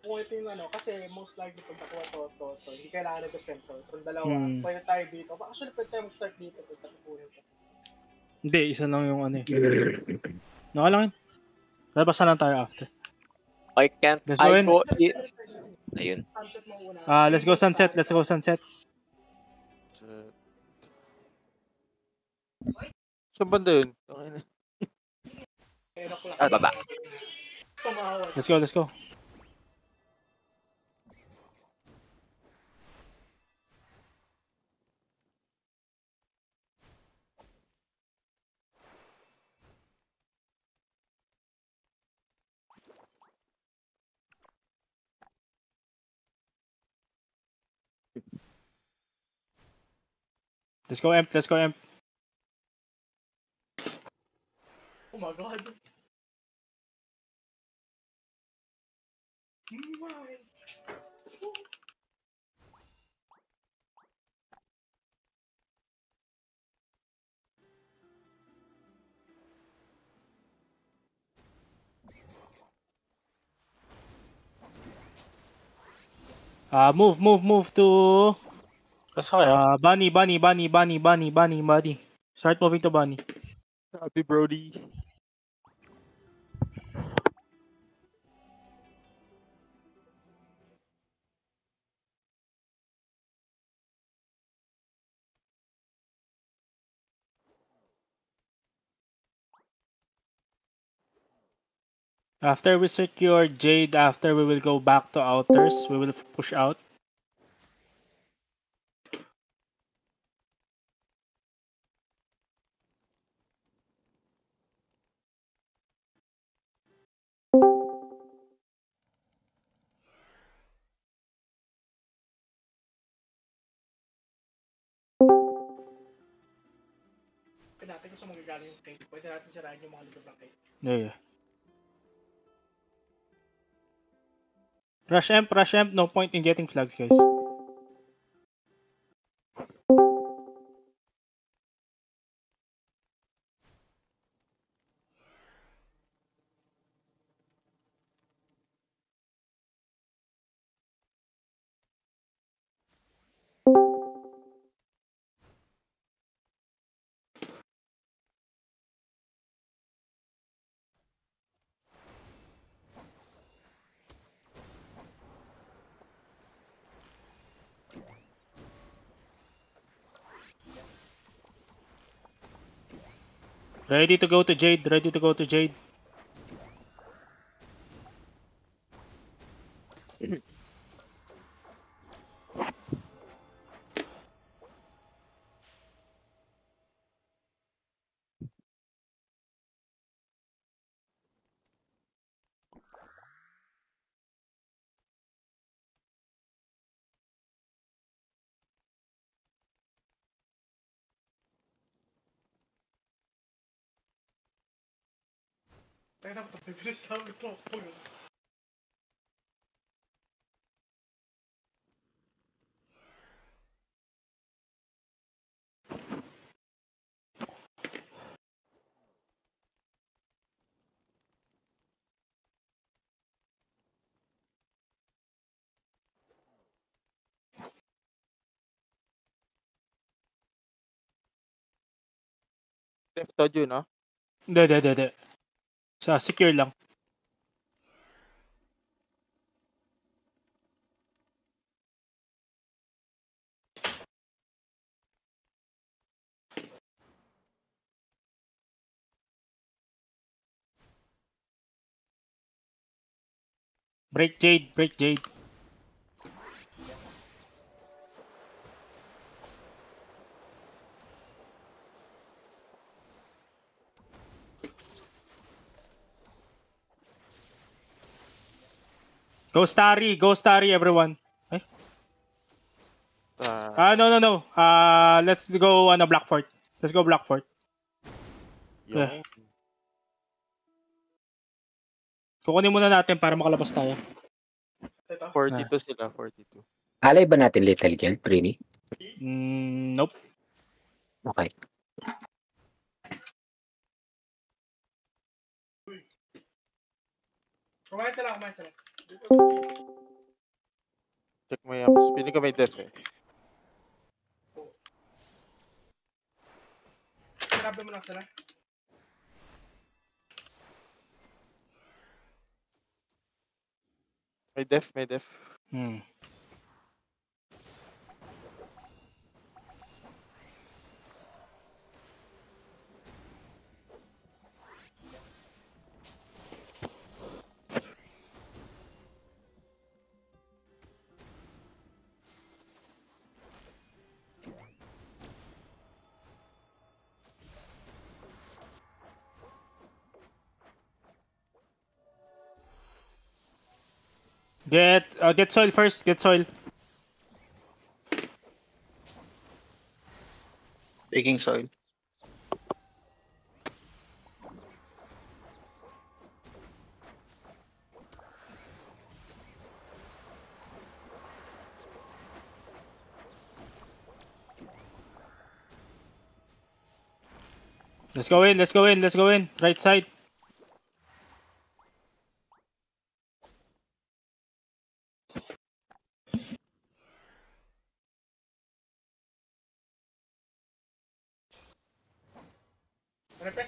kung ito yung ano, kasi most likely pag nakuha to, hindi kailangan ng defender. So, dalawa, pwede tayo dito. Actually, pwede tayo mag-start dito kung tapunin ko. Hindi, isa lang yung ano eh. Naka lang yun. Labasan lang tayo after. I can't, Let's go I in. go in. Ayun. Sunset mo una. Let's go sunset, let's go sunset. Saan banda yun? Baba. Let's go, let's go. Let's go Emp, let's go Emp. Oh my god. Move to Saan kayo? Bunny. Start moving to Bunny. Happy Brody. After we secure Jade, after we will go back to outers, we will push out. Natin kung saan magagaling yung cake. Pwede natin sirahin yung mga likod ng cake. Yeah. Rush amp, no point in getting flags, guys. Ready to go to Jade. Tayo na, pagbibilis namin ito. Left side yun, ah. Hindi. Sa secure lang. Break Jade. Go Starry, everyone. No. Let's go Blackfort. Let's go Blackfort. Yeah. Kukunin muna natin para makalabas tayo. 42 sila, 42. Alay ba natin Little Girl, Prini? Nope. Okay. Kumain sila. Check mo yung yams. Pili ka may def eh. Sinabi mo lang sila. May def, may def. Hmm. Get soil first. Get soil. Taking soil. Let's go in. Let's go in. Let's go in. Right side.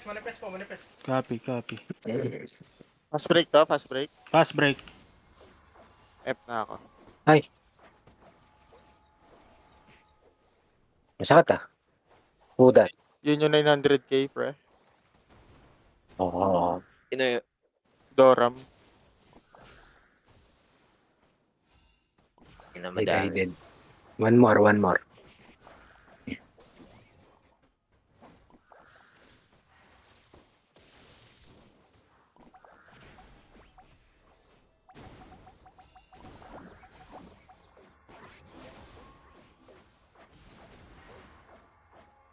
Manifest po. Copy, copy. Fast break to, fast break. Fast break. F na ako. Ay. Masakit ah. Who that? Yun yung 900k, pre. Oo. Yun na yun. Doram. Yun na Wait, I madami. did. One more.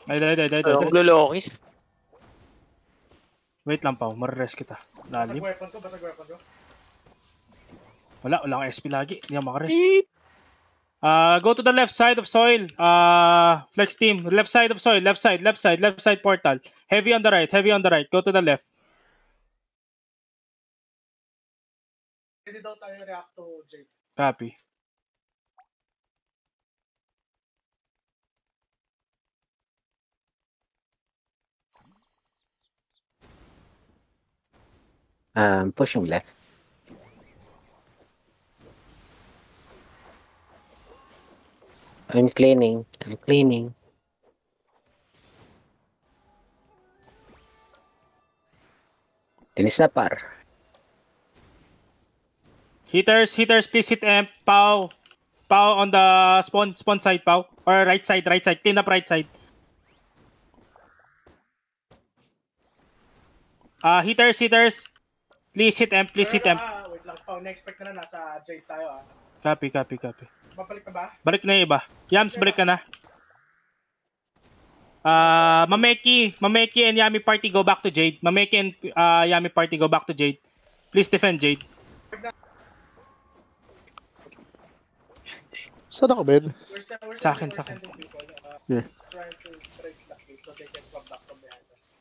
Ay. Ang lulokis. Wait lang, Pao. Mararest kita. Basag Lalim. weapon ko. Wala akong SP lagi. Hindi ako makarest. Beep. Go to the left side of soil. Flex team. Left side of soil. Left side portal. Heavy on the right. Go to the left. Pwede daw tayo react to Jade. Copy. Pushing left. I'm cleaning. Linis na par. Hitters, please hit amp. Pau on the spawn side, Pau. Or right side. Clean up right side. Hitters. Please hit amp. Wait lang, Pao. Na-expect na nasa Jade tayo ah. Copy. Babalik ka ba? Balik na yung iba. Yams, balik ka na. Mameki and Yami party go back to Jade. Mameki and Yami party go back to Jade. Please defend Jade. Saan ako, Ben? Sa akin. Yeah. Trying to break the gate so they can come back from behind us.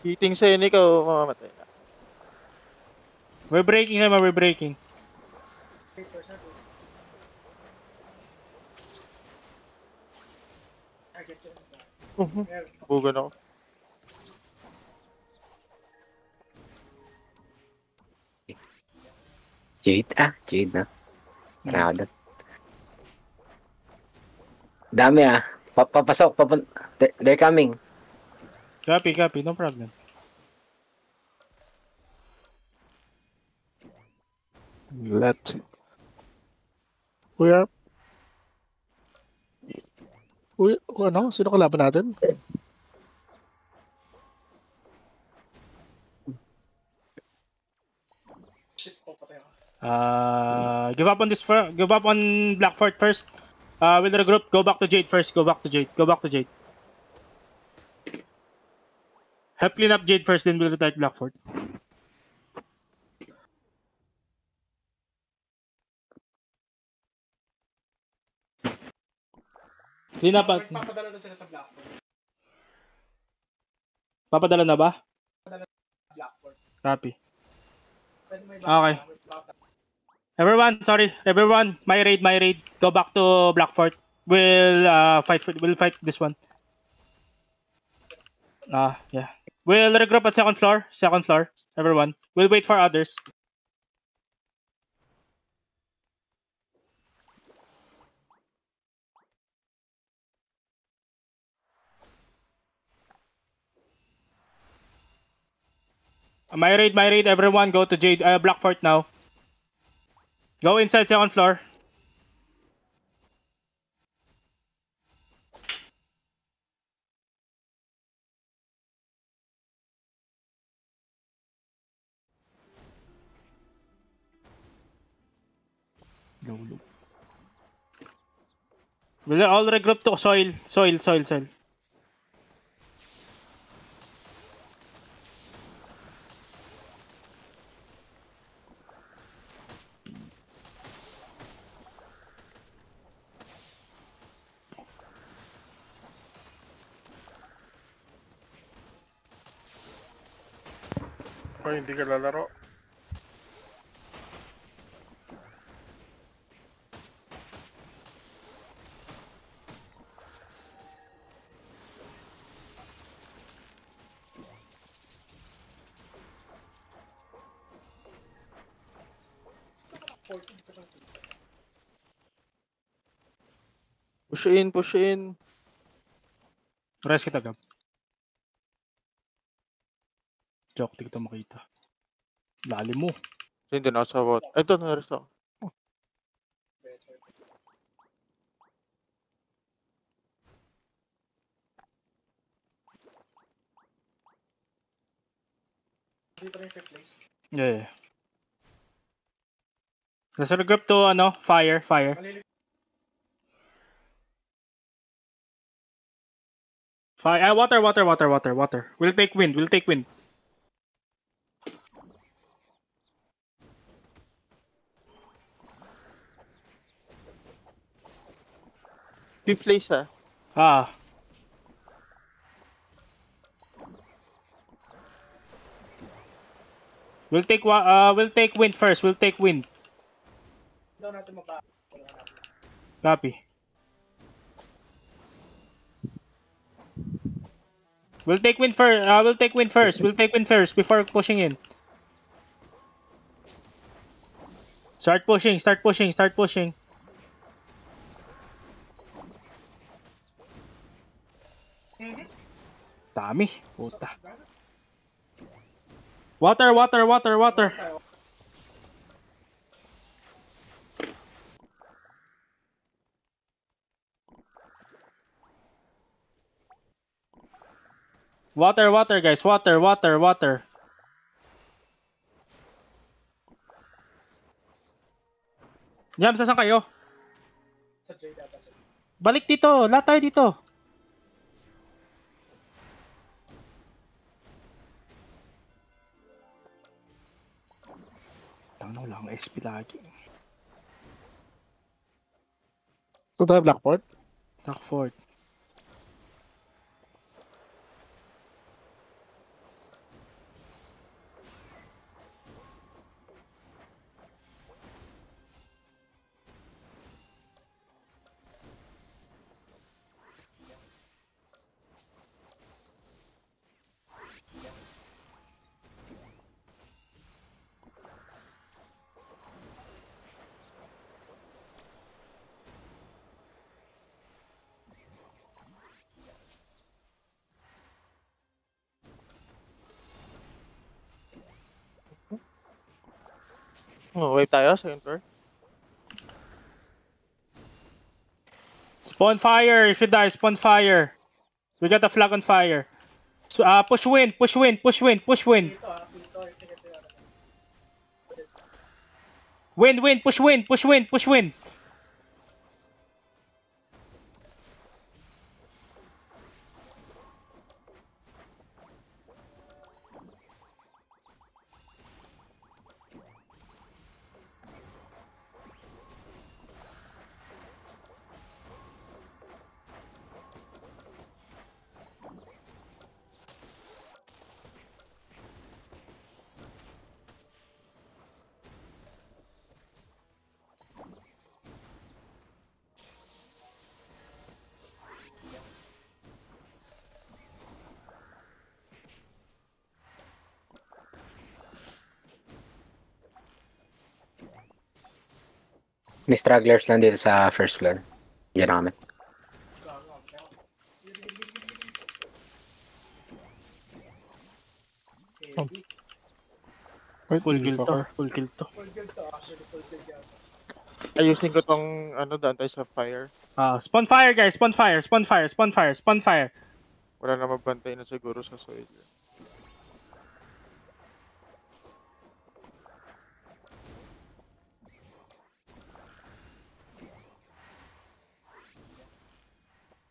Hitting sa'yo, ikaw mamamatay na. We're breaking. 8%. I get you. Meron. Bugan ako. Jade na. Crowded. Dami ah. Papasok. They're coming. Copy. No problem. Let. Kuya. Ano? Sino kalaban natin? Shit po, patay ako. Give up on Black Fort first. We'll regroup. Go back to Jade first. Go back to Jade. Help clean up Jade first, then we'll attack Black Fort. Clean up. Papadala na sila sa Blackboard. Papadala na ba? Blackboard. Copy. Okay. Everyone, sorry. Everyone, my raid. Go back to Blackfort. We'll fight this one. Yeah. We'll regroup at second floor. Everyone. We'll wait for others. My raid. Everyone, go to Blackfort now. Go inside second floor. We'll all regroup to soil. Hoy, hindi ka lalaro. Push in. Rest kita, Gab. Joke, di kita makita. Lalim mo. Hindi nasa bot. Ito, naris ako. Yeah. Let's regroup to, fire. Fire. Water. We'll take wind. Fifth place We'll take wind first. Copy. We'll take wind first before pushing in. Start pushing. Dami. Puta. Water. Water, guys. Water. Jam, saan kayo? Balik dito. Lahat tayo dito. Tangna, wala akong SP lagi. Ito tayo, Blackport. Blackfort. wave tayo, second floor. Spawn fire. If you die, spawn fire. We got a flag on fire. Push wind. Wind, push wind. May stragglers lang dito sa first floor. Diyan na kami. Wait, Full hindi kill pa to. ka. Full kill to. Full kill to, actually, full kill yan. Ayusin ko tong ano daan tayo sa fire. Spawn fire, guys. Spawn fire. Spawn fire. Spawn fire. Spawn fire. Wala na magbantay na siguro sa soil.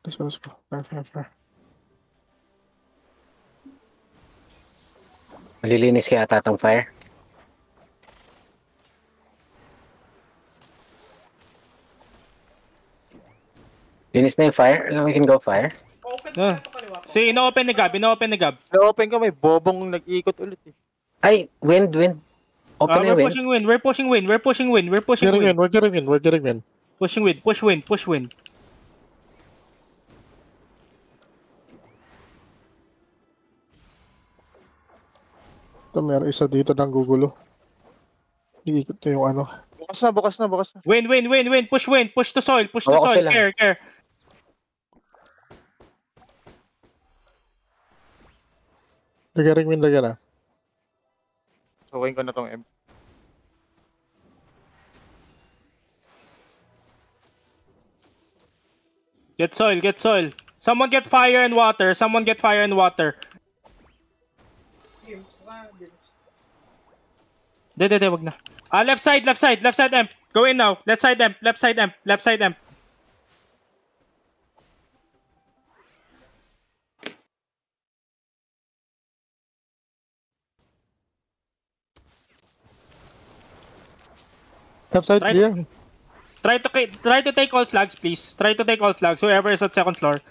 Let's go, let's go. Fire. Malilinis kaya ata tong fire. Linis na yung fire. We can go fire. Open Ah. pa ito kaliwa ko. Si ino-open ni Gab. Ino-open ni Gab. Na-open ka, may bobong nag-iikot ulit eh. Ay, wind. Open na yung We're wind. pushing win. We're pushing win. We're pushing win. We're pushing Getting win. in, we're getting in, we're getting in. Pushing win. Push win. Push win. Ito, meron isa dito ng gugulo. Iikot niya yung ano. Bukas na. Win. Push win. Push to soil. Push to Hawa ko soil. sila. Care. Lagaring win lagyan ah. Suwain ko na tong M. Get soil. Someone get fire and water. Team, saka, James. De, wag na. Left side amp. Go in now. Left side amp. Left side, Right. clear. Try to take all flags, please. Whoever is at second floor.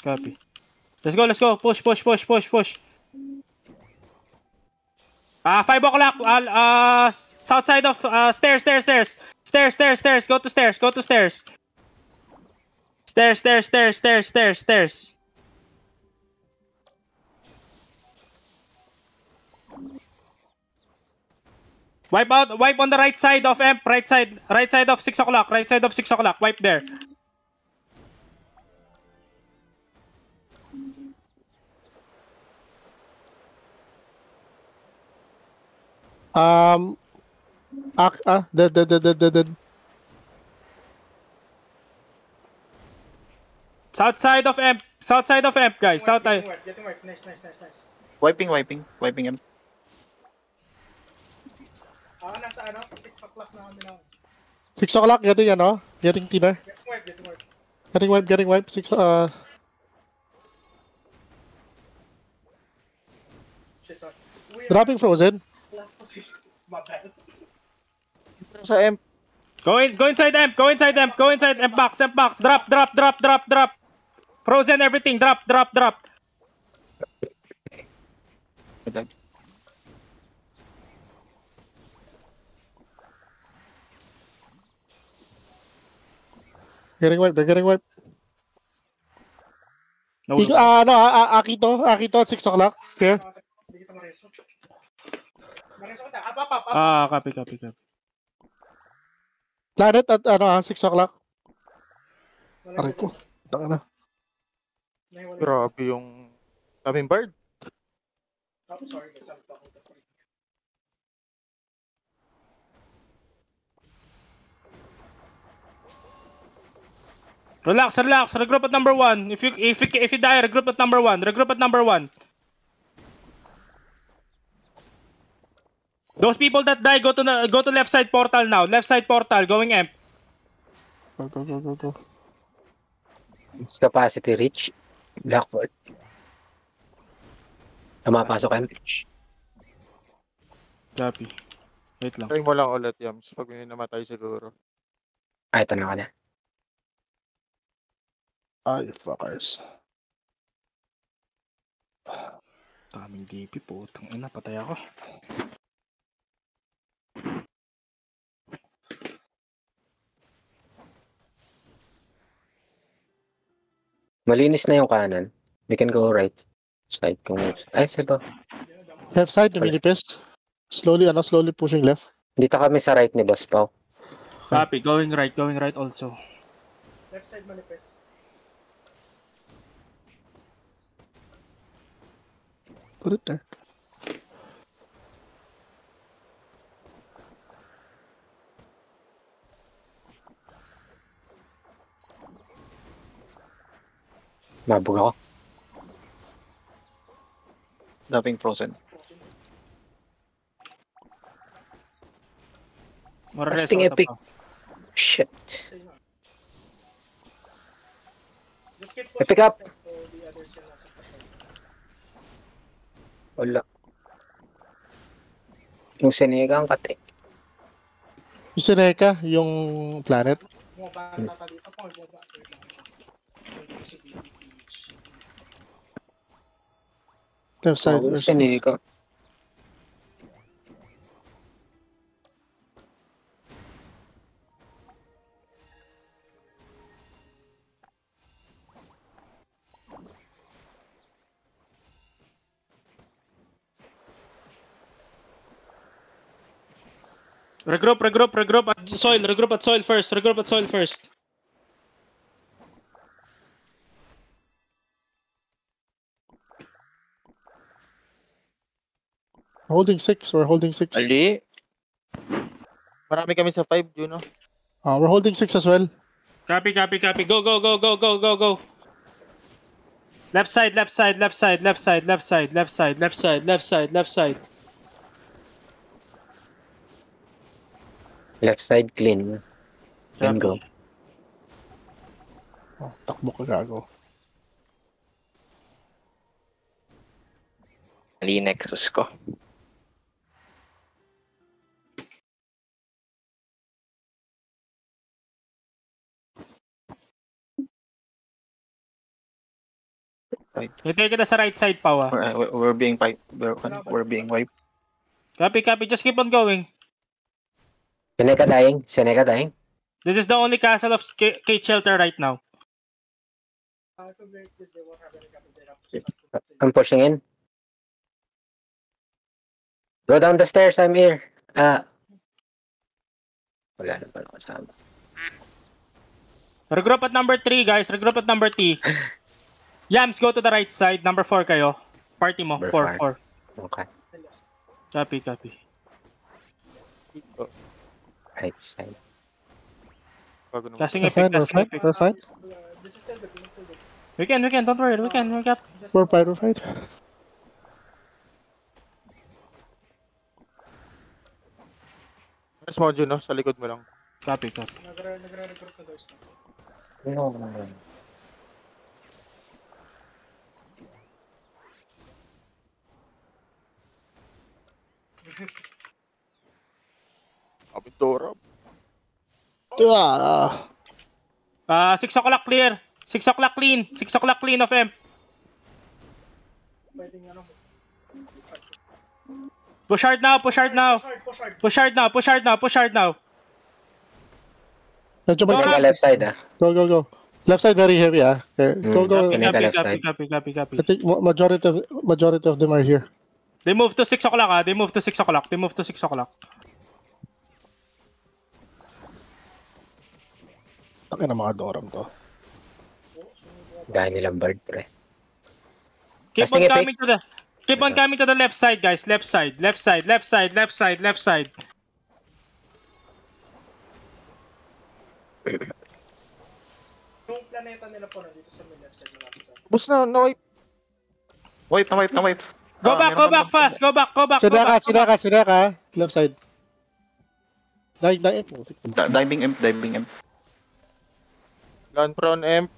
Copy. Let's go. Push. 5 o'clock. South side of stairs. Go to stairs. Stairs. Wipe on the right side of Emp. Right side of 6 o'clock. Wipe there. Dead. South side of Emp, guys. Getting work. Nice. Wiping him. Nasa 6 o'clock na kami na. 6 o'clock, getting ano? Getting thinner. Getting work. Getting wipe. 6, Shit, sorry. We are dropping frozen. last position. My bad. Sa M. Go inside Emp box. Drop. Frozen everything. Drop. Madag. Getting wipe. No. Akito at 6 o'clock. Here. Hindi kita mareso. Mareso kita. Up. Copy. Planet at 6 o'clock. Wala Aray ko. Taka na. Nahiwalay. Grabe yung daming bird. Oh, sorry guys. I'm talking to free. Relax. Regroup at number 1. If you die, regroup at number 1. Those people that die, go to left side portal now. Going Emp. Go. It's capacity reach. Blackboard. Mapasok kayo. Copy. Wait lang. Try mo lang ulit, Yams. Pag may namatay siguro. Ay, ito na ka na. Ay, fuckers. Daming DP po. Tangina, patay ako. Malinis na yung kanan. We can go right side kung... Ay, saba. Left side, numinipis. Slowly pushing left. Dito kami sa right ni Boss Pao. Copy, going right also. Left side manifest. Put it there. Mabog ako. Dumping frozen. More Casting epic. Shit. Just keep I pick up. so the others can nasa pasal. Wala. Yung Seneca ang kate. Yung Seneca, yung planet. Bumaba ang tata dito po. Bumaba. Left side. Yung versus- Seneca. Regroup at soil first. Holding 6. We're holding 6. Ali. Marami kami sa 5, Juno. We're holding 6 as well. Copy. Go. Left side. Left side clean. Then go. Takbo ka gago. Ali Nexus ko. Hintay kita sa right side, Pao. We're being pipe. We're being wiped. Copy. Just keep on going. Seneca dying. This is the only castle of Kate Shelter right now. If we break this, they won't have any castle there. I'm pushing in. Go down the stairs, I'm here. Wala na pala kasama. Regroup at number 3, guys. Regroup at number 3. Yams, go to the right side. Number 4 kayo. Party mo. Number 4. Okay. Copy. Right side. Bago naman. Casting We're fine. epic. We're fine. This is still good. This is still good. We can. Don't worry. We can. Just We're fine. We're fine. Mas mo, Juno, sa likod mo lang. Copy. nagre-recruit na guys. No. Abitora. 6 o'clock clear. 6 o'clock clean. 6 o'clock clean of M. Pwedeng ano. Push hard now. Push hard. Medyo Go, Seneca mag- left side Go. Left side very heavy, Go. Seneca left side. Copy. I think majority of them are here. They move to 6 o'clock, They move to 6 o'clock. Takin na mga Doram to. Dahil nilang bird, pre. Keep Casting on coming to the left side, guys. Left side. Yung planeta nila po nandito sa may left side na natin. Bus na, na-wipe. Wipe. Go back fast. Go back. Sineka. Left side. Dying. Diving imp. Land prone emp.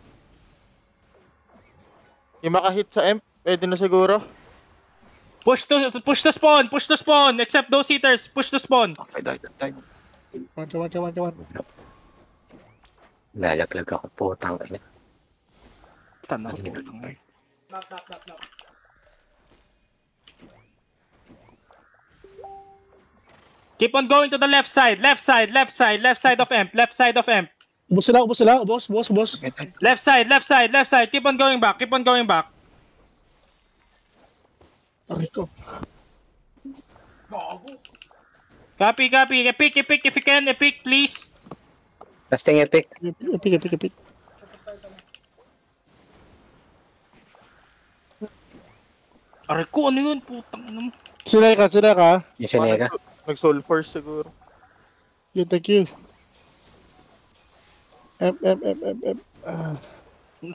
Yung makahit sa emp, pwede na siguro. Push to spawn. Except those hitters. Push to spawn. Okay, dive. Come on. Lalaglag ako, putang ina. Tanda. Knock. Keep on going to the left side of M. Ubos sila. Ubos. Left side, left side, left side. Keep on going back, keep on going back. Aray ko. Gago. Copy. Epic, if you can, epic, please. Casting epic. Epic. Aray ko, ano yun? Putang ina mo. Sila ka. Yung sinega. Nag-soul force siguro. Yun, thank you. M.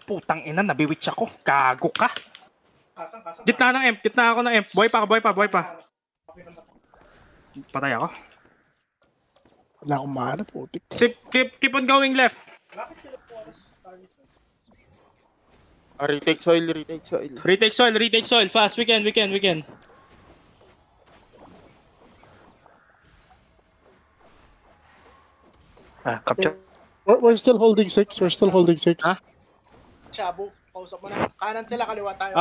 Putang ina, nabiwitch ako. Gago ka. Kasang. Gitna ako ng imp. Boy pa. Okay naman. Patay ako. Wala akong mana, putik. Keep on going left. Bakit sila po ako sa target? Retake soil. Retake soil. Fast, we can. Capture. We're still holding 6. Ah? Shabu, kausap mo na. Kanan sila, kaliwa tayo.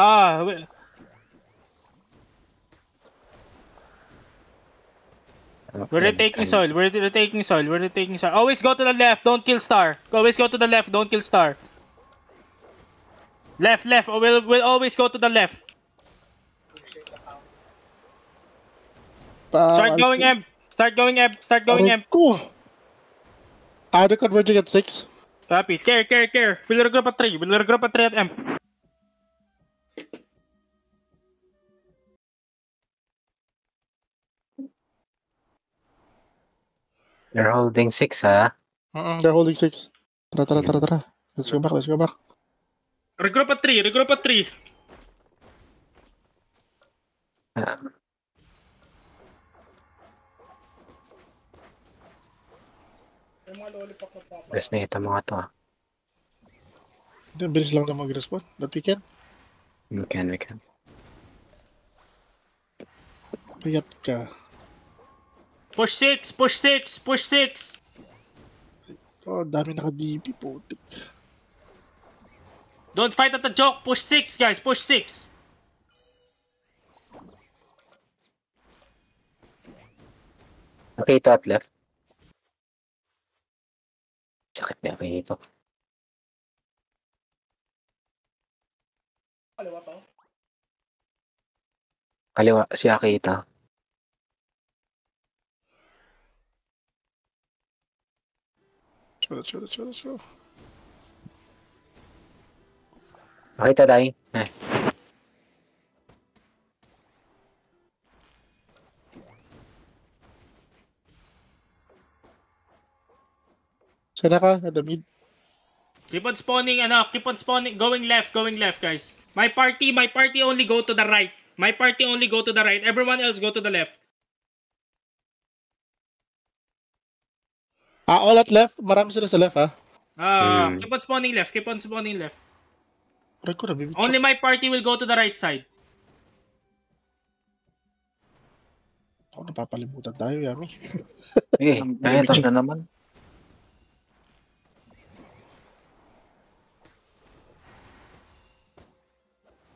We're retaking soil. Always go to the left, don't kill star. Always go to the left, don't kill star. Left. We'll always go to the left. Start going M. Aray ko. They're converging at 6. Copy. Care. We'll regroup at 3 at M. They're holding 6, ha? They're holding 6. Tara. Let's go back. Regroup at 3. Yung mga lollipop na papa. Rest na ito mga to, ha? Hindi, bilis lang na mag-respond. But we can. We can. Payat ka. Push 6. Oh, dami naka-DP, putik. Don't fight at the joke. Push 6, guys. Push 6. Okay, ito at left. Sakit na ako ito. Kaliwa to. Kaliwa, si Akita. Let's go. Akita, dahil. Sana ka, at the mid. Keep on spawning, going left, guys. My party only go to the right. Everyone else go to the left. All at left. Marami sila sa left, ha? Keep on spawning left. Aray ko, nabibig. Only my party will go to the right side. Ako, napapalimutan tayo, Yami. Kaya ito. Na naman.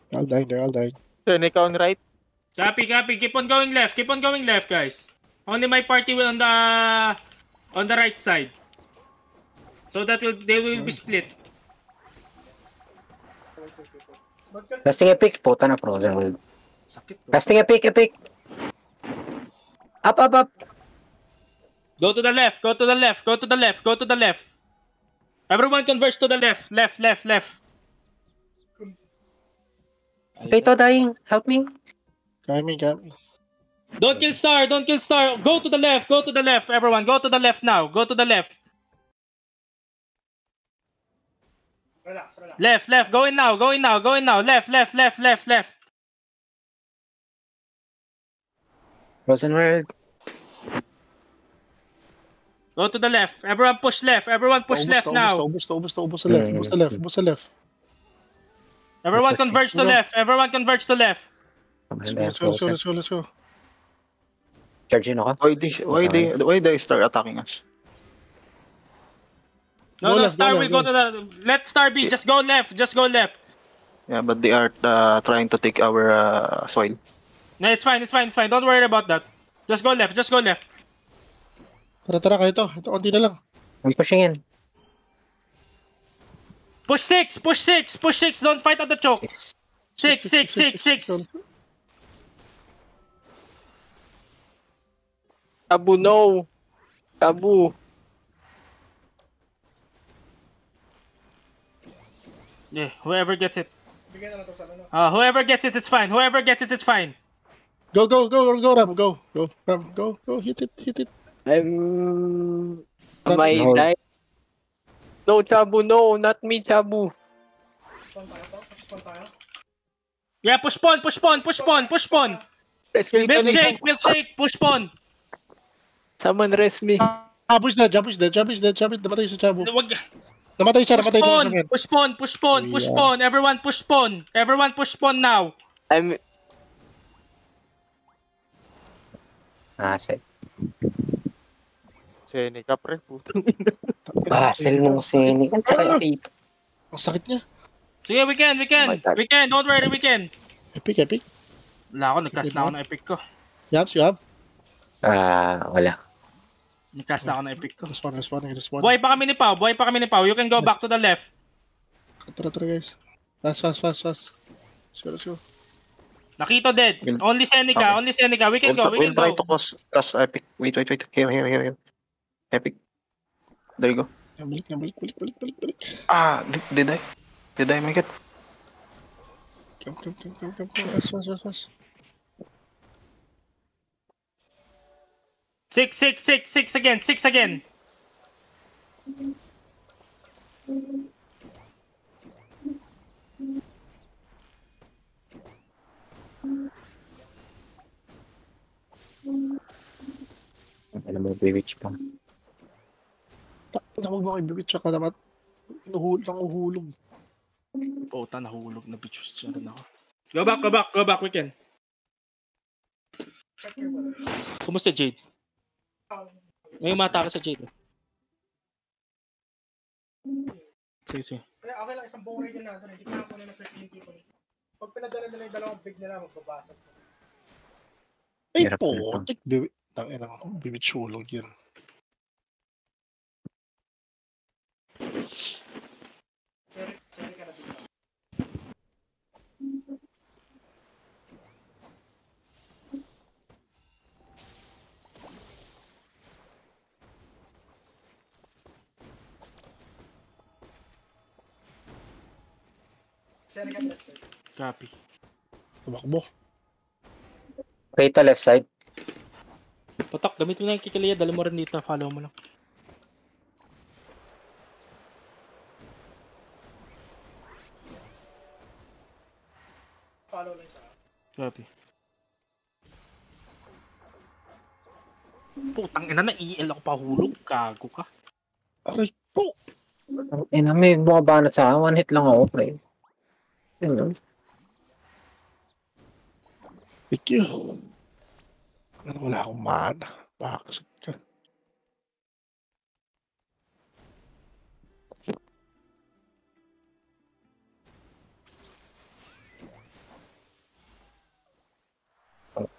They're all dying. Seneca on right. Copy. Keep on going left, guys. Only my party will on the right side. So that they will be split. Casting epic. Puta na, frozen world. Sakit. Casting epic. Up. Go to the left. Everyone converge to the left. Okay, ito, dying. Help me. Kami. Don't kill star. Go to the left. Everyone, go to the left now. Relax. Left. Going now. Left. Frozen world. Go to the left. Everyone push left. Left now. Ubus sa left. Everyone converge to left. Let's go. Charge ako. Why they start attacking us? No, Go left, star go will left, go to the. Let star be. Just go left. Yeah, but they are trying to take our soil. No, it's fine. Don't worry about that. Just go left. Tara, kayo to. Ito, konti na lang. I'm pushing in. Push 6, push 6, push 6. Don't fight at the choke. 6, 6, 6, 6. Tabu, no. Tabu. Yeah, whoever gets it. Bigyan na lang to sa ano. Whoever gets it, it's fine. Whoever gets it, it's fine. Go, Ram, go, Ram, go, hit it. Am I Hold. dying? No, Chabu, no. Not me, Chabu. Spawn tayo to. Spawn tayo. Yeah, push pawn, push pawn, push pawn, push pawn. Rest me, Milkshake, milkshake, push pawn. Someone rest me. Chabu is dead, namatay si Chabu. Wag. Namatay siya, Push pawn, man. push pawn, push pawn, push Yeah. pawn. Everyone push pawn. Everyone push pawn now. I'm... Hassle. Seneca, pre. Putang. Hassle nung Seneca. Ang tsaka yung tip. Ang sakit niya. Sige, we can. Oh my God. We can, don't worry, we can. Epic. Wala ako, nagcast na ako ng epic ko. Yaps, you have? Wala. Nagcast na ako ng epic ko. Respawning. Buhay pa kami ni Pao. You can go back to the left. Tara, guys. Fast. Let's go. Nakito dead. Will- Only Seneca. We can go. We'll try to cast Epic. Wait. Here. Epic. There you go. Balik. Ah, did I? Did I make it? Come. Fast. 6 again. Alam mo, bewitch pa. Huwag mo kayo bibit, tsaka dapat uhulong. Puta, nahulog na bitch. Siya rin ako. Go back, we can. Check your ball. Kumusta Jade? May umatake sa Jade. Sige. Kaya okay lang, isang buong region natin. Hindi ka na na freaking tipo. Pag pinadala nila yung dalawang big nila, magbabasag. Ay, Hirap po. nito. Bibit. Tangin ang bibit sulog yan. Seri ka na dito. Seri ka left side. Copy. Tumakbo. Okay, to left side. Patak, gamit mo na yung kikiliya. Dala mo rin dito. Follow mo lang. Follow lang siya. Copy. Putang ina na, EL ako pahulog. Gago ka. Aray po. May bumabanat sa akin. One hit lang ako, pre. Yun. Thank you. Wala akong mana. Bakit ka?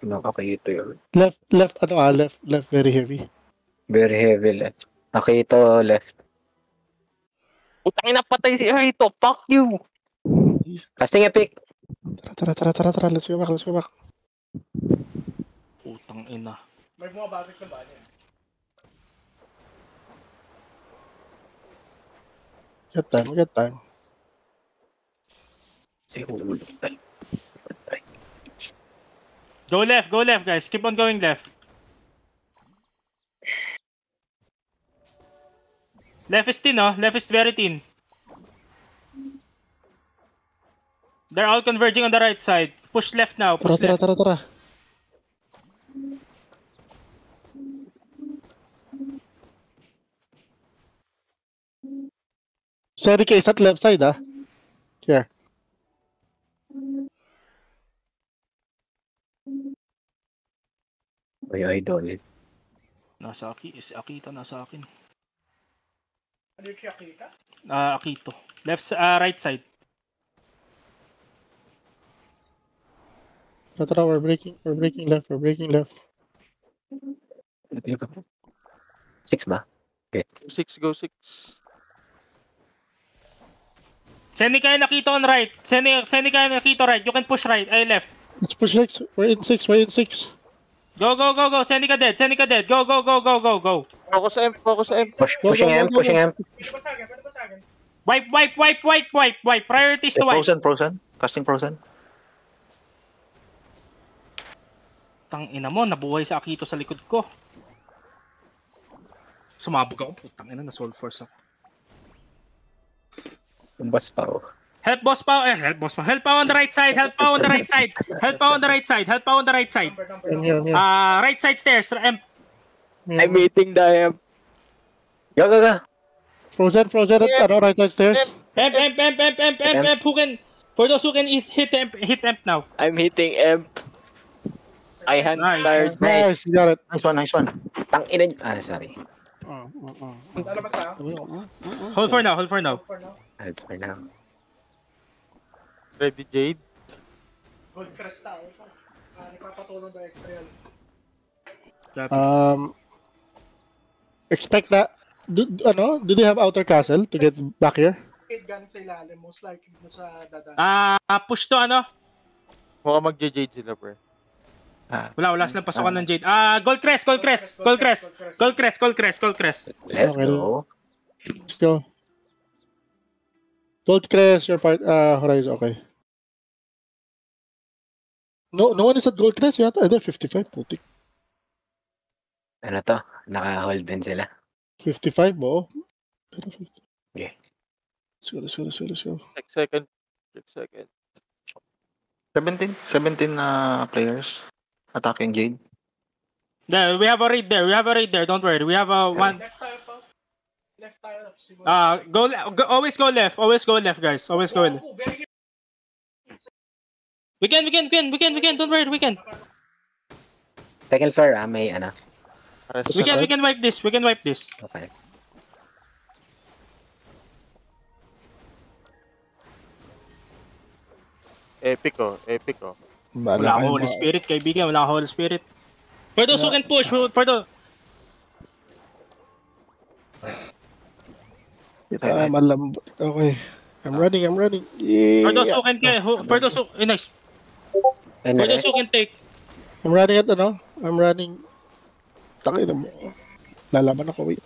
Nakakito yun. Left very heavy. Very heavy left. Nakito left. Putang ina, patay si Rito. Fuck you. Casting epic. Tara. Let's go back. Putang ina. May bumabasag sa banyo. Get time. Say, hulog tayo. Go left, guys. Keep on going left. Left is thin, oh. Left is very thin. They're all converging on the right side. Push left now. Push left. Tara. Seri case at left side, ah. Here. Ay, idol. Nasa si Akito nasa akin. Ano yung kiyakita? Akito. Right side. Tara, we're breaking left. 6 ba? 6, go 6. Seneca and Akito on right. Seneca and Akito right. You can push right. I left. Let's push 6. We're in 6. We're in 6. Go, go, go, go. Seneca dead. Seneca dead. Go, go, go, go, go, go. Focus M, focus M. Pushing M, pushing M. Pwede ba sa akin? Pwede ba sa akin? Wipe, wipe, wipe, wipe, wipe, wipe. Priorities to wipe. Frozen. Casting frozen. Tang ina mo, nabuhay sa Akito sa likod ko. Sumabog ako. Putang ina, na-soul force ako. Tumbas pa oh. Help boss pa. Help boss pa. Help pa on the right side. Help pa on the right side. Help pa on the right side. Help pa on the right side. Number. Right side stairs. I'm meeting the Go, go, go. Frozen at ano, right side stairs. Emp. Who can, for those who can hit emp now. I'm hitting M. I hand Nice. stars. Nice. You got it. Nice one. Tang ina. Ah, sorry. Dala ba sa akin? Hold for now. For now. Hold for now. Ready, Jade? Gold crest tao. Nagpapatulong ba extra yan? Expect that. Do they have outer castle to get back here? 8 guns sa ilalim. Most likely mo sa dadan. Push to ano? Mukhang mag-Jade sila, pre. Wala silang pasokan ng Jade. Gold crest. Let's Okay. go. Let's go. Gold Crest, your part, Horizon, okay. No one is at Gold Crest yata. Hindi, 55, putik. Ano to? Naka-hold din sila. 55 mo. Pero 50. Okay. Let's go. Check second. 17 players attacking Jade. There, we have a raid there. Don't worry. We have a one. Left tayo pa. Left tayo. Siguro. Always go left, guys. Always go left. Very good. We can. Don't worry, we can. Second floor, may ano. We can wipe this. Okay. Epic oh. Wala akong Holy Spirit, kaibigan. Wala akong Holy Spirit. For those who can push, for the... Malambot. Okay. I'm running. Yeah. For those who can... Nice. And For the those who can rest, take... I'm running at ano? I'm running. Tangina mo. Lalaman ako. Wait.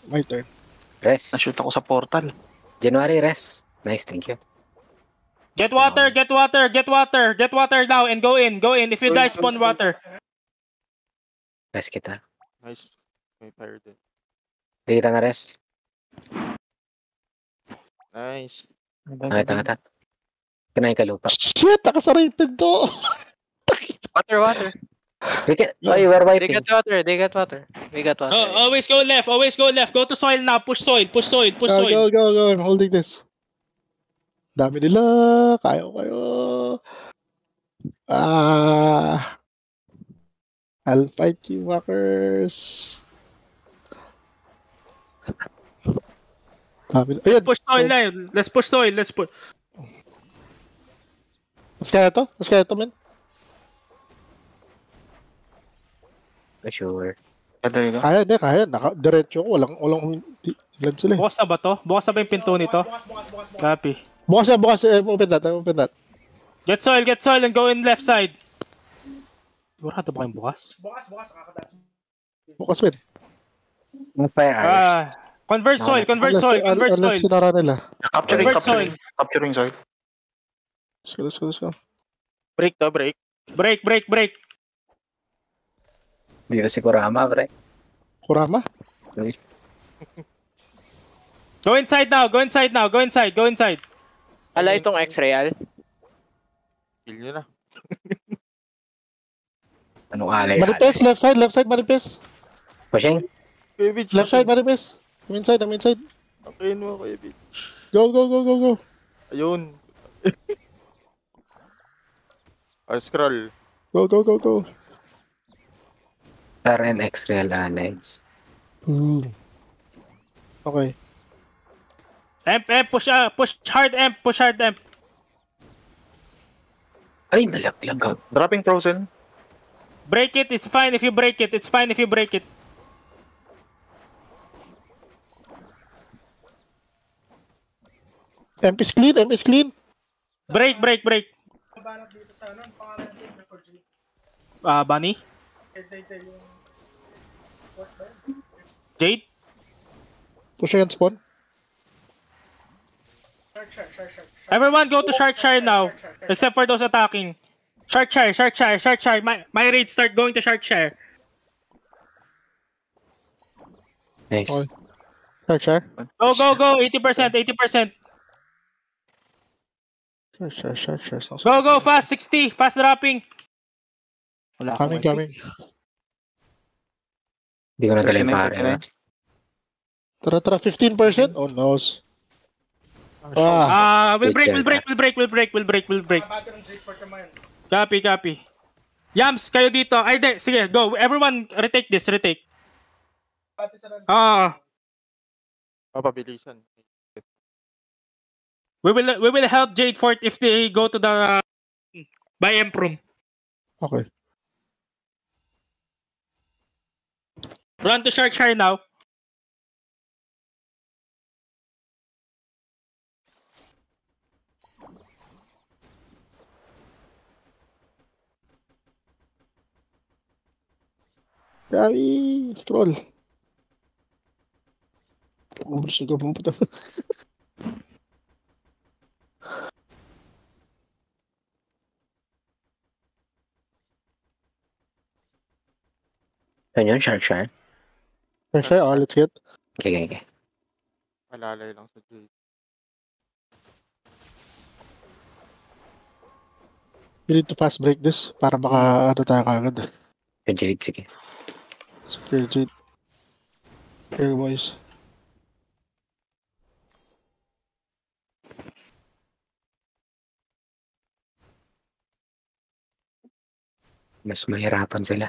My turn. rest. Na-shoot ako sa portal. January, rest. Nice, thank you. Get water now and go in. If you die, spawn water. Rest kita. Nice. May fire din. Hindi kita na rest. Nice. Nakita. Kinain ka lupa. Shit! Nakasara yung pinto! Water. We can... Oh, you were They wiping. got water. We got water. Always go left. Go to soil now. Push soil. Go. I'm holding this. Dami nila. Kayo. I'll fight you, walkers. Dami. Ayan. Push soil na yun. Let's push soil. Mas kaya to, men. For sure. There you go. Kaya. Diretso ko. Walang ilan sila eh. Bukas na ba to? Bukas na ba yung pinto nito? Bukas. Copy. Bukas. Open that. Get soil and go in left side. Sigurado ba kayong bukas? Bukas, kakadance. Bukas, men. Yung fire arrows. Convert soil. Unless sinara nila. Capturing soil. Let's go. Break to, break. Break. Dito si Kurama, pre. Kurama? Go inside now. Go inside. Ala itong X-Real. Kill nyo na. Anong alay? Manifest, left side, manifest. Pushing? Kuya Bitch. Left side, manifest. I'm inside. Okay mo, Kuya Bitch. Go. Ayun. Scroll. Go. Star and X-Real allies. Okay. Amp, push hard amp. Ay, nalaglag ka. Dropping frozen. Break it, it's fine if you break it. MP's clean, MP's clean. Break. Mabanap dito sa ano, ang pangalan dito for G. Bunny? Kaya yung... What ba yun? Jade? Push and spawn. Shark. Everyone go to Sharkshire now. Except for those attacking. Sharkshire. My raid start going to Sharkshire. Nice. Okay. Sure. Go. 80%. Sure. Go. Fast. 60. Fast dropping. Wala akong Coming. Hindi ko na tala yung 39, pare. 39. Tara, 15%. Oh, no. We'll break. Nabati ng Jake for Kaman. Copy. Yams, kayo dito. Ay, sige, go. Everyone, retake this. Pati sa run. Mapabilisan. We will help Jade Fort if they go to the by Emprum. Okay. Run to Sharkshire now. Gabi, scroll. Gusto ko pumunta. Ano yun? Sharkshire? Okay, let's get. Okay. Malalay lang sa Jade. You need to fast break this para baka ano tayo kagad. Yung Jade, sige. Sige, Jade. Here, boys. Mas mahirapan sila.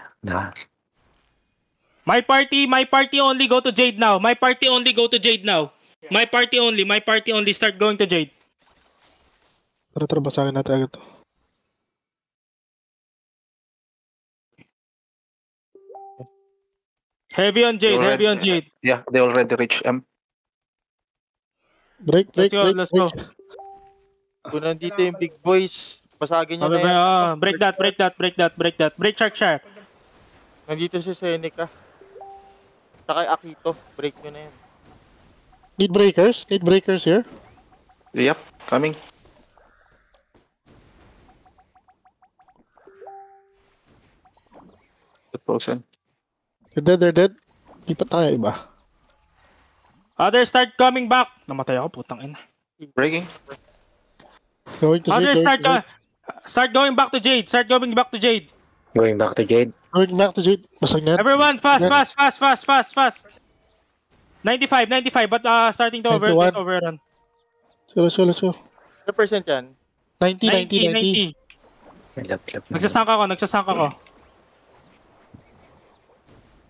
My party only go to Jade now. My party only start going to Jade. Tara, basagin natin agad to. Heavy on Jade. Yeah, they already reached M. Break. Let's go. Kung nandito yung big boys, basagin nyo na yan. Break that. Break Sharkshire. Nandito si Seneca. Saka yung Akito. Break nyo na yan. Need breakers here. Yep, coming. The frozen. They're dead. Lipat tayo iba. Others start coming back. Namatay ako, putang ina. Breaking. Going to Others Jade. start going back to Jade. Going back to Jade. Going back to Jade. Basag na yan. Everyone, fast. Yeah. 95, but starting to 91. overrun. Let's go. Ano percent yan? 90. Nagsasangka ko.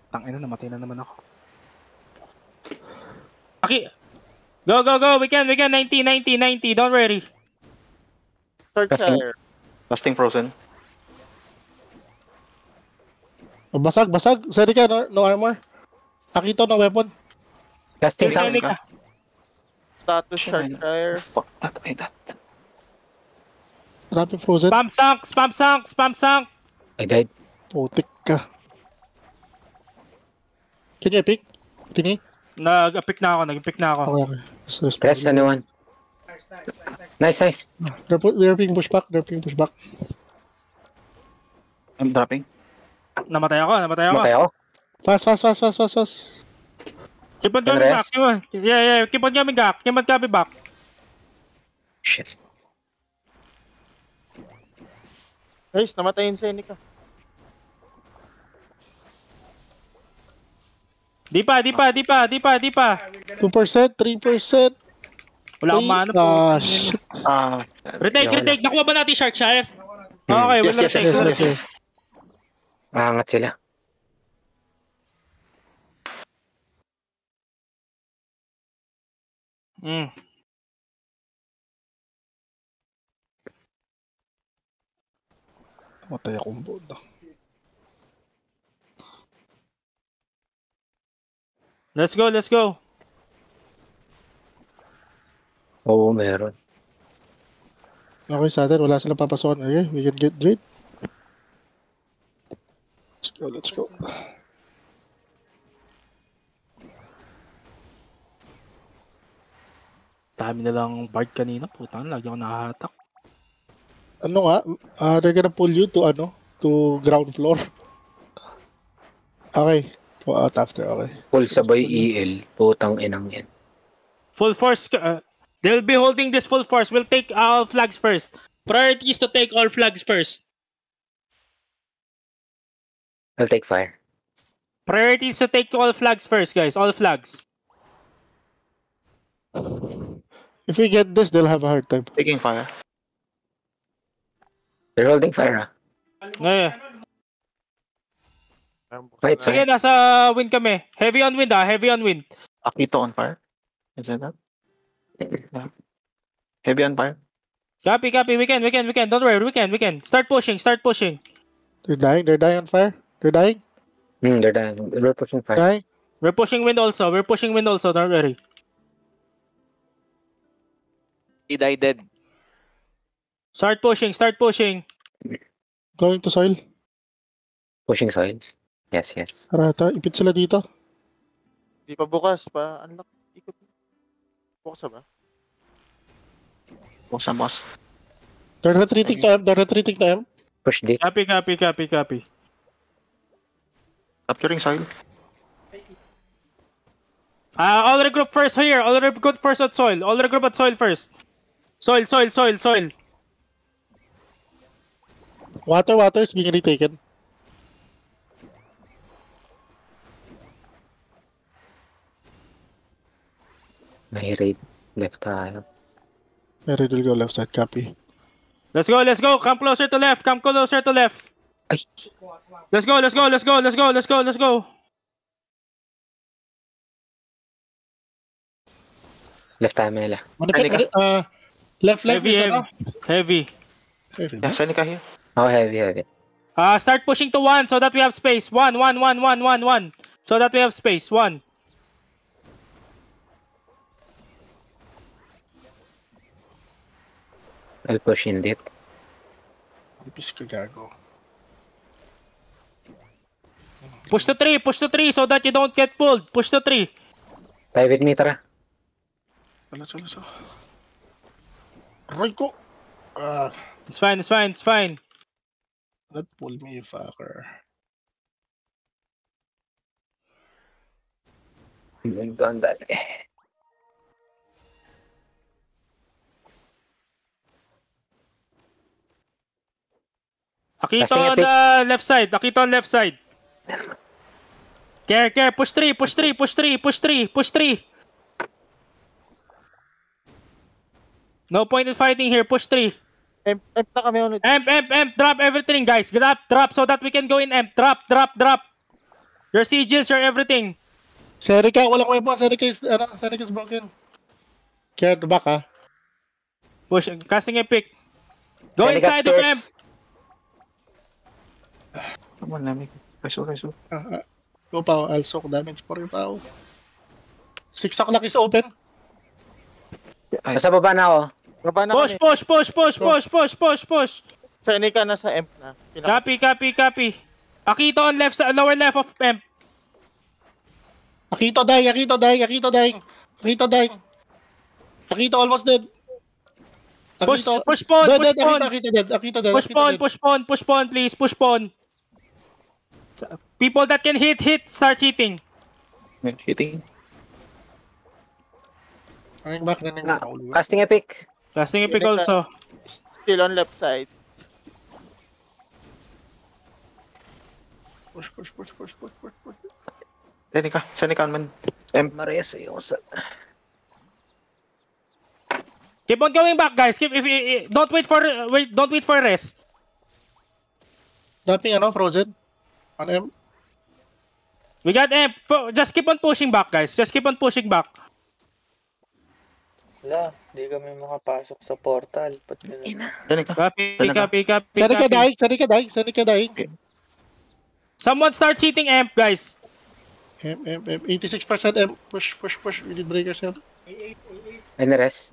Tangina, namatay na naman ako. Okay. Go. We can 90. Don't worry. Sharkshire. Casting frozen. Basag. Seneca, no armor. Akito, no weapon. Casting sound. Seneca. Status Sharkshire. Fuck that, Rapid frozen. Spam sunk. I died. Putik ka. Can you pick? Tini? Nag-pick na ako. Okay. Just Press anyone. Nice. They're being pushed back. I'm dropping. Namatay ako. Matay ako. Fast. Keep on coming back. Unrest. Yeah. Keep on coming back. Shit. Guys, namatay yung Seneca. Di pa. 2%, 3%. Wala akong mana po. Shit. Retake. Nakuha ba natin Sharkshire? Okay, Yes, we'll yes, retake. yes. Maangat sila. Matay akong boda. Let's go. Oo, meron. Okay sa atin, wala silang papasokan. Okay, we can get Jade. Let's go, let's go. Dami na lang part kanina. Putang, lagi ako nakahatak. Ano nga, they're gonna pull you to to ground floor. Okay, go out after, okay. Full sabay EL. Putang inang yan. Full force. They'll be holding this full force. We'll take all flags first. Priority is to take all flags first. I'll take fire. Priority is to take all flags first, guys. All flags. If we get this, they'll have a hard time. Taking fire. They're holding fire, ah. Ngayon. Fight, Sige, fight. nasa wind kami. Heavy on wind, ah. Heavy on wind. Akito on fire. Is that that? Yeah. Heavy on fire. Copy. We can. Don't worry, we can. Start pushing. They're dying on fire. They're dying, They're dying. We're pushing fire. dying. We're pushing wind also. Don't worry. He died dead. Start pushing. Going to soil. Pushing soil. Yes, yes. Arata, ipit sila dito. Di pa bukas pa. Unlock. Ikot. Bukas na ba? Boss. They're retreating to M. Push deep. Copy. Capturing soil. All regroup first here. All regroup first at soil. All regroup at soil first. Soil. Water is being retaken. May raid. Left tayo. Mary will go left side, copy. Let's go. Come closer to left. Ay! Let's go. Left tayo, Manila. Left Heavy. is Heavy. Heavy. Yeah, Seneca here. Oh, heavy. Start pushing to 1 so that we have space. 1. So that we have space. 1. I'll push in deep. Ipis ka gago. Push to 3 so that you don't get pulled. Push to 3. Tayo with me, tara. Wala. Aray ko! It's fine. Not pull me, fucker. Yun doon dali. Akito on the left side. Care. Push 3. No point in fighting here. Push 3. Emp na kami ulit. Amp. Drop everything, guys. Drop so that we can go in amp. Drop. Your sigils, your everything. Seneca, walang weapon. Seneca is broken. Care to back, ha? Push. Casting a pick. Go Seneca inside of amp. stairs. Come on, Lamig. Reso. Go, Pao. I'll soak damage for you, Pao. 6 o'clock is open. Nasa baba na ako. Baba na kami. Push. Seneca na sa emp na. Copy. Akito on left, lower left of amp. Akito dying. Akito almost dead. Push Akito. pawn. Akito dead. Push pawn, please. Push pawn. People that can hit, start hitting. Hitting. Running back. Casting epic. Casting epic also. Still on left side. Push. Seneca on man. Maria sa'yo. Keep on going back, guys. Don't wait for rest. Dropping frozen. On M. We got amp. Just keep on pushing back, guys. Wala, di kami makapasok sa portal. Ba't ganun? Seneca. Copy. Seneca dying. Someone start hitting amp, guys. M. 86% M. Push. We need breakers now. And the rest.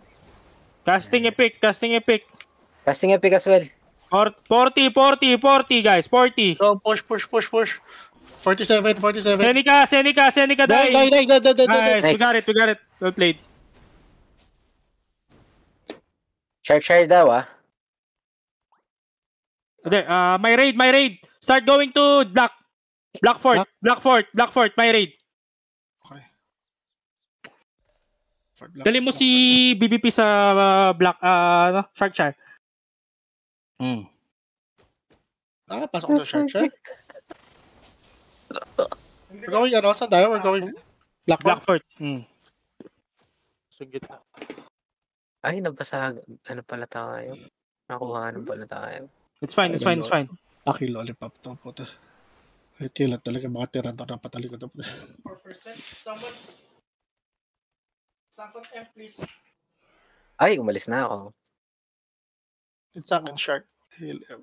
Casting epic. Casting epic as well. 40, guys. 40. Go, push. 47. Seneca, die. Die. Nice, we Nice. got it. Well played. Share daw ah. Okay, my raid. Start going to Black Fort, my raid. Okay. Dali mo si BBP sa Sharkshire. Pasok na siya. We're going, saan tayo? We're going Black Fort. Sa gitna. Ay, nabasag. Ano pala tayo? Nakuha pala tayo. It's fine. Aki lollipop to po to. Ay, kailan talaga mga tiranto na patalikod na po. 4%. Someone M, please. Ay, umalis na ako. It's akin, shark. Heal M.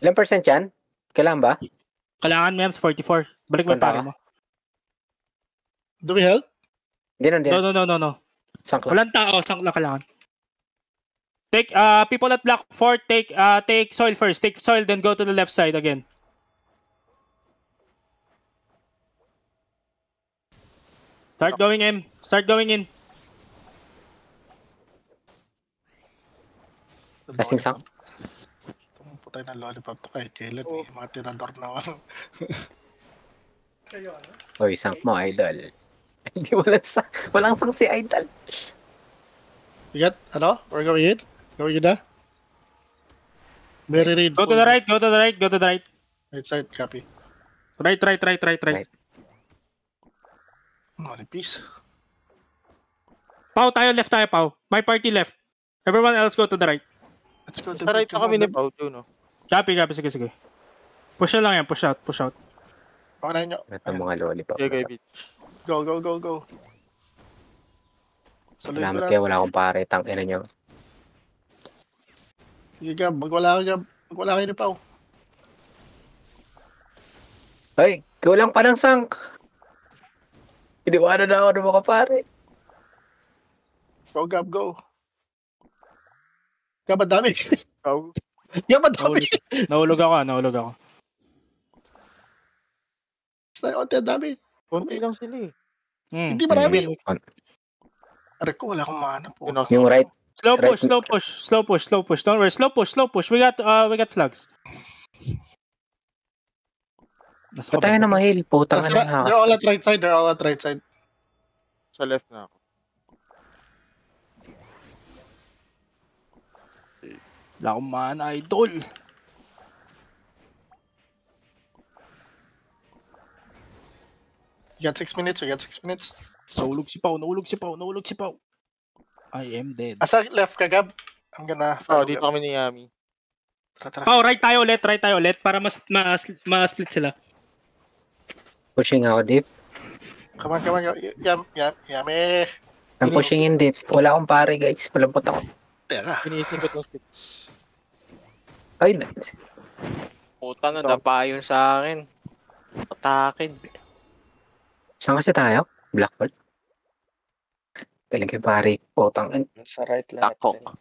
Ilang percent yan? Kailangan ba? Kailangan mo yan sa 44. Balik mo yung Punta pare ka? mo. Do we help? Hindi. No. Sangkla. Walang tao, sangkla kailangan. Take people at Black Fort, take soil first. Take soil, then go to the left side again. Start going in. Lasing sang. Putay na lollipop to kahit kailan. Mga tirantor na ako. Sa'yo, ano? Oy, sang mo, idol. Hindi walang sang si idol. We got, We're going in? Going in na? Very read. Go to the right. Right side, copy. Right. Only piece. Pau, tayo left tayo, Pau. My party left. Everyone else go to the right. Let's go to Sa right na kami ni Pao, no? Copy, sige. Push na lang yan, push out. Okay na nyo. Ito mga lollipop. Okay, bitch. Go. Salamat kayo, wala akong pare. Tangina nyo. Sige, Gab. Magwala kayo ni Pao. Hoy, kulang pa ng sank. Iniwanan na ako ng mga pare. Go, Gab, go. Gab, ang dami. Pao. Gab, ang dami. Nahulog ako. Ang dami. Konti lang sila eh. Hindi marami. Aray ko, wala akong mana po. Yung right. Slow push. Don't worry, slow push. We got flags. Ba't tayo na mahil? Putang They're na all at right side. Sa left na ako. Wala akong mana, idol. We got 6 minutes. Nahulog si Pau. I am dead. Asa left ka, Gab? I'm gonna Oh, follow dito Gab. kami ni Yami. Tara. Pau, right tayo ulit para ma-split sila. Pushing ako deep. Come on. Yami. I'm pushing in deep. Wala akong pare guys. Malambot ako. Teka. Pinisin ko itong stick. Ay, nice. Puta na, dapa yun sa akin. Atakin. Saan kasi tayo? Blackboard? Talaga pare. Putang. Sa right lahat Tako. sila.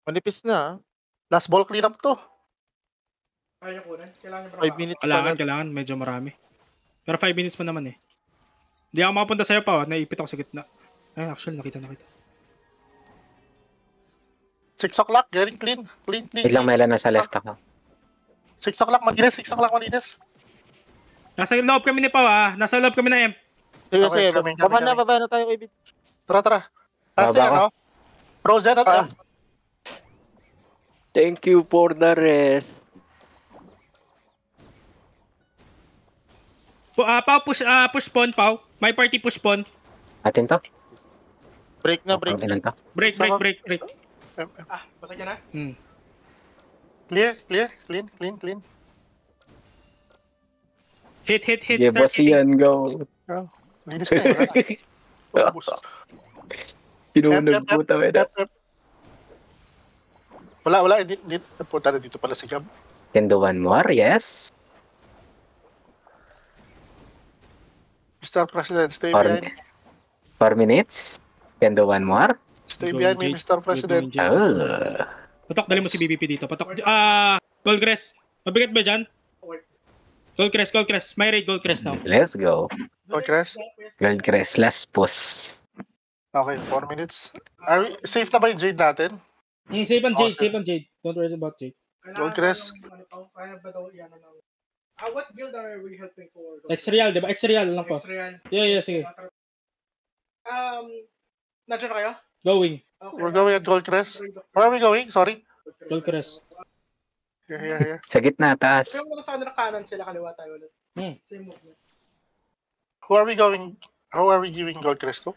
Manipis na. Last ball clean up to. Kaya kunin. Kailangan nyo 5 minutes pa lang. Kailangan, medyo marami. Pero 5 minutes pa naman eh. Hindi ako makapunta sa'yo pa, naipit ako sa gitna. Ay, actually, nakita. 6 o'clock, getting clean. Wait lang, Mela, nasa left ako. 6 o'clock, malinis. Nasa loob kami ni Pau Nasa loob kami na M. Sige, Okay, sige. kami. Baba na tayo kay bitch. Tara. Baba Kasi ka. Frozen at Thank you for the rest. Pau, push spawn, Pau. My party push spawn. Atin to? Break na. Ang ilan to? Break. Basag yan, ha? Clear. Clean. Hit. Yeah, Start boss hitting. yan. Go. Linis na yun. Ubus. Sinunog Yep. puta. Wala. Hindi. Punta na dito pala si Gab. Can do one more, yes. Mr. President, stay Or behind. 4 minutes. Can do one more. Stay Going behind me, Jade. Mr. President. Going Jade. Oh. Patok, dali mo si BBP dito. Patok. Goldcrest. Mabigat ba dyan? Goldcrest. May raid Goldcrest now. Let's go. Oh, Chris? Goldcrest, last push. Okay, 4 minutes. Are we, safe na ba yung Jade natin? Save on Jade, Awesome. save on Jade. Don't worry about Jade. Gold Crest. Kaya ba daw yan ano? What guild are we helping for? X-Real, diba? X-Real lang po. X-Real. Yeah, sige. Nandiyan na kayo? Going. Okay. We're going at Gold Crest. Where are we going? Sorry. Goldcrest. Here. Sa gitna, taas. Kaya mo na kanan sila, kaliwa tayo ulit. Same movement. Who are we going? How are we giving Gold Crest to?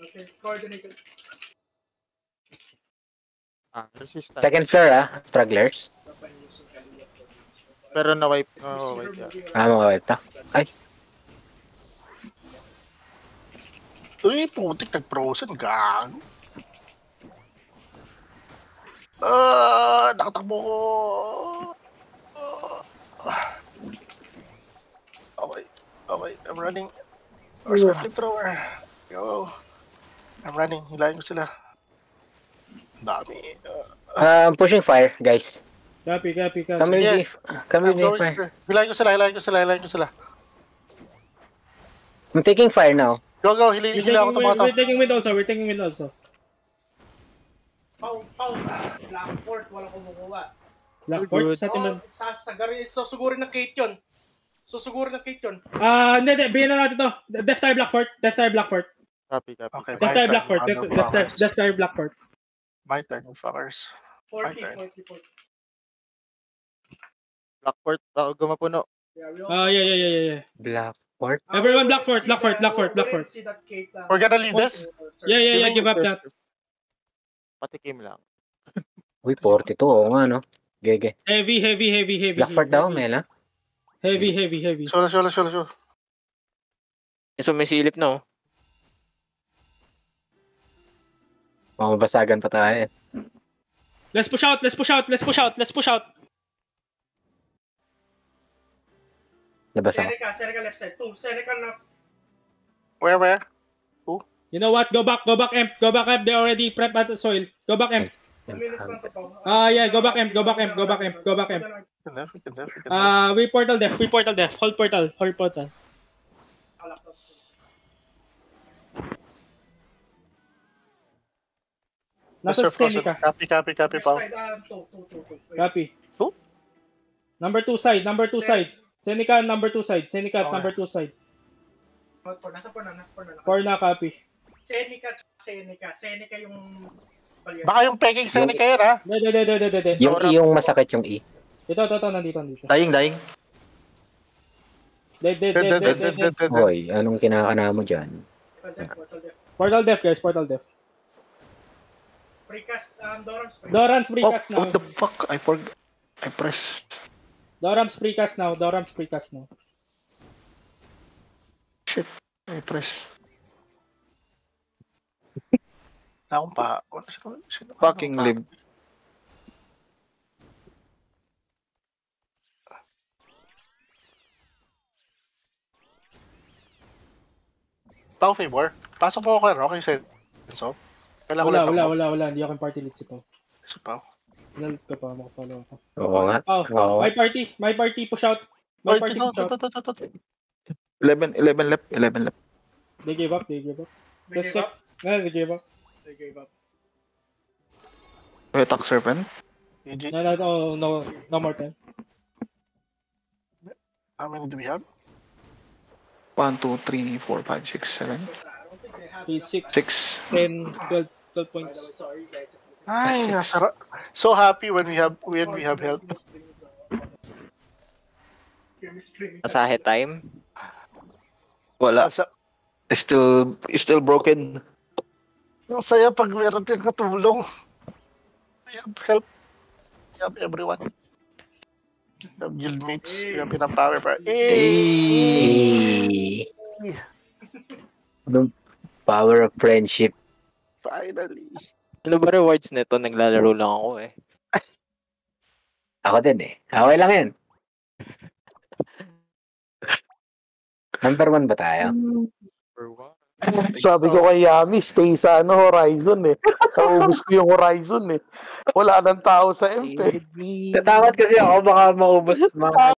Okay, coordinated. Resistance. Second floor, stragglers. Pero na-wipe. Oh, wait. Makawipe ta. Ay, Uy, putik, nag-frozen. Gang. Nakatakbo ko. Okay, I'm running. Where's my flamethrower? Go. I'm running. Hilahin ko sila. Dami. pushing fire, guys. Copy. Community, I'm community going fire. straight. Hilahin ko sila. I'm taking fire now. Go, hila ako ito mga to. We're taking wind also. Pound. Blackport, walang kumukuha. Blackfort, sa atin man. Sasagari, susugurin ng Kate yun. Hindi, bigyan na natin to. Death Tire Blackfort. Okay, Copy. Death Tire motherfuckers. Death Tire Blackfort. My turn, fuckers. 40. Blackport. Ako gumapuno. Yeah. Blackport. Everyone, Blackfort. See that Kate lang. We're gonna leave this? Yeah, give up that. Patikim lang. Uy, 42. Oo nga, no? Gege. Heavy. Blackfort daw, Mela. Heavy. Solo. Sumisilip na, oh. Mamabasagan pa tayo. Let's push out. Nabasa ko. Seneca left side. 2. Seneca left. Where? You know what? Go back amp. They already prep at the soil. Go back amp. 2 minutes lang to. Yeah, go back amp. We can there. We portal def. Hold portal. Nasa Mr. Frozen. Seneca. Copy, Left pal. side, 2. Copy. Who? Number 2 side. Seneca number 2 side. Okay. Number 2 side. Nasa 4 na. 4 na copy. Seneca yung balyan. Baka yung peking Seneca yan, ha? De. Yung E, yung masakit yung E. Ito, nandito. Dying. Dead. Hoy, anong kinakana mo dyan? Portal def. Portal def. Precast, Doran's Oh, precast now. what the fuck? I pressed. Doran's precast now. Shit. I pressed. Akong pa. Sino Fucking pa? lib. Pao favor. Pasok mo ako, okay, so. Kailangan ko lang Wala. Hindi ako yung party lead si Pao. Si Pao. Lalit ka pa, makapalo ako. Oo nga. Oo. My party, push out. Oy, Push out. ito. 11 left. They gave up. Let's check. They gave up. Wait, attack serpent. EG, No more time. how many do we have? 1, 2, 3, 4, 5, 6, 7, 3, 6, 6. 10, 12 points. Sorry guys. Ay, nasarap. So happy when we have help. Masahe time. Wala. Sa, Still broken. ang saya pag meron tayong katulong. We have help. We have everyone. We have guildmates. We have enough power para... Hey. The power of friendship. Finally. Ano ba rewards nito? Naglalaro lang ako, eh. Ako din eh. Okay lang yan. Number 1 ba tayo? Sabi ko kay Yami, stay sa Horizon eh. Naubos ko yung Horizon eh. Wala nang tao sa MP. Natawad kasi ako, baka maubos.